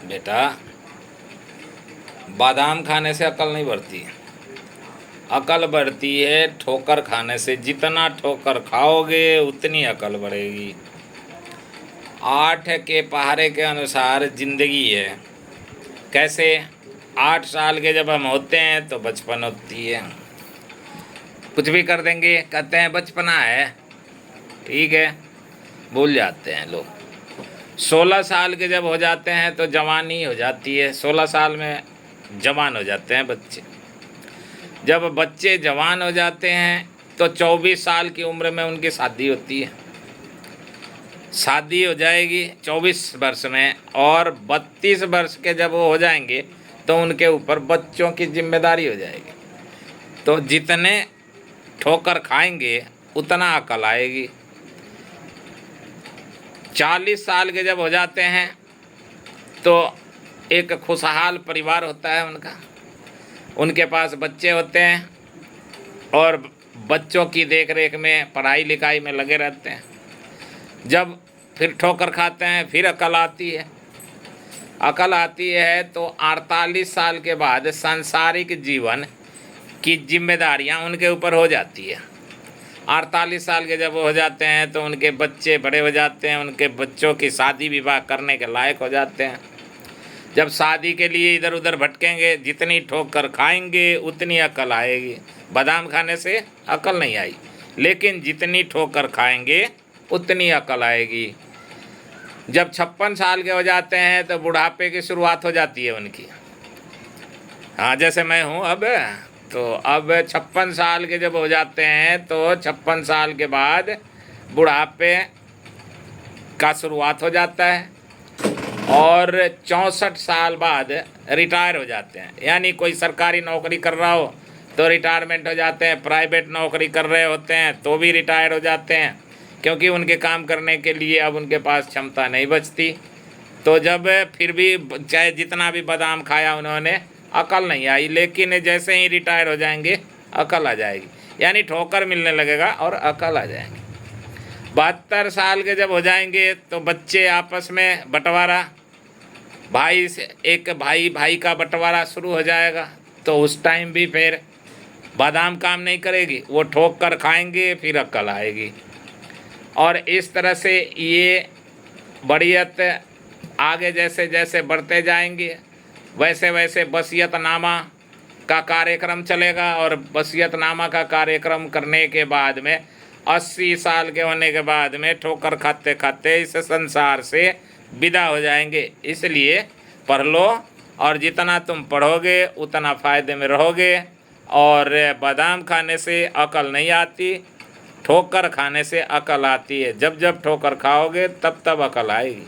बेटा, बादाम खाने से अकल नहीं बढ़ती। अकल बढ़ती है ठोकर खाने से। जितना ठोकर खाओगे उतनी अकल बढ़ेगी। 8 के पहाड़े के अनुसार जिंदगी है। कैसे? 8 साल के जब हम होते हैं तो बचपन होती है, कुछ भी कर देंगे, कहते हैं बचपना है, ठीक है, भूल जाते हैं लोग। 16 साल के जब हो जाते हैं तो जवानी हो जाती है। 16 साल में जवान हो जाते हैं बच्चे। जब बच्चे जवान हो जाते हैं तो 24 साल की उम्र में उनकी शादी होती है। शादी हो जाएगी 24 वर्ष में, और 32 वर्ष के जब वो हो जाएंगे तो उनके ऊपर बच्चों की जिम्मेदारी हो जाएगी। तो जितने ठोकर खाएंगे उतना अकल आएगी। 40 साल के जब हो जाते हैं तो एक खुशहाल परिवार होता है उनका, उनके पास बच्चे होते हैं और बच्चों की देख रेख में पढ़ाई लिखाई में लगे रहते हैं। जब फिर ठोकर खाते हैं फिर अकल आती है। अकल आती है तो 48 साल के बाद सांसारिक जीवन की जिम्मेदारियां उनके ऊपर हो जाती है। 48 साल के जब हो जाते हैं तो उनके बच्चे बड़े हो जाते हैं, उनके बच्चों की शादी विवाह करने के लायक हो जाते हैं। जब शादी के लिए इधर उधर भटकेंगे, जितनी ठोकर खाएंगे उतनी अकल आएगी। बादाम खाने से अकल नहीं आई, लेकिन जितनी ठोकर खाएंगे उतनी अकल आएगी। जब 56 साल के हो जाते हैं तो बुढ़ापे की शुरुआत हो जाती है उनकी। हाँ, जैसे मैं हूँ अब, तो अब 56 साल के जब हो जाते हैं तो 56 साल के बाद बुढ़ापे का शुरुआत हो जाता है, और 64 साल बाद रिटायर हो जाते हैं। यानी कोई सरकारी नौकरी कर रहा हो तो रिटायरमेंट हो जाते हैं, प्राइवेट नौकरी कर रहे होते हैं तो भी रिटायर हो जाते हैं, क्योंकि उनके काम करने के लिए अब उनके पास क्षमता नहीं बचती। तो जब फिर भी चाहे जितना भी बादाम खाया उन्होंने, अकल नहीं आई, लेकिन जैसे ही रिटायर हो जाएंगे अकल आ जाएगी। यानी ठोकर मिलने लगेगा और अकल आ जाएगी। 72 साल के जब हो जाएंगे तो बच्चे आपस में बंटवारा, भाई से एक भाई का बंटवारा शुरू हो जाएगा। तो उस टाइम भी फिर बादाम काम नहीं करेगी, वो ठोक कर खाएंगे फिर अकल आएगी। और इस तरह से ये बढ़ियत आगे जैसे जैसे बढ़ते जाएंगे वैसे वैसे वसीयतनामा का कार्यक्रम चलेगा, और वसीयतनामा का कार्यक्रम करने के बाद में 80 साल के होने के बाद में ठोकर खाते खाते इस संसार से विदा हो जाएंगे। इसलिए पढ़ लो, और जितना तुम पढ़ोगे उतना फ़ायदे में रहोगे। और बादाम खाने से अकल नहीं आती, ठोकर खाने से अकल आती है। जब जब ठोकर खाओगे तब तब अकल आएगी।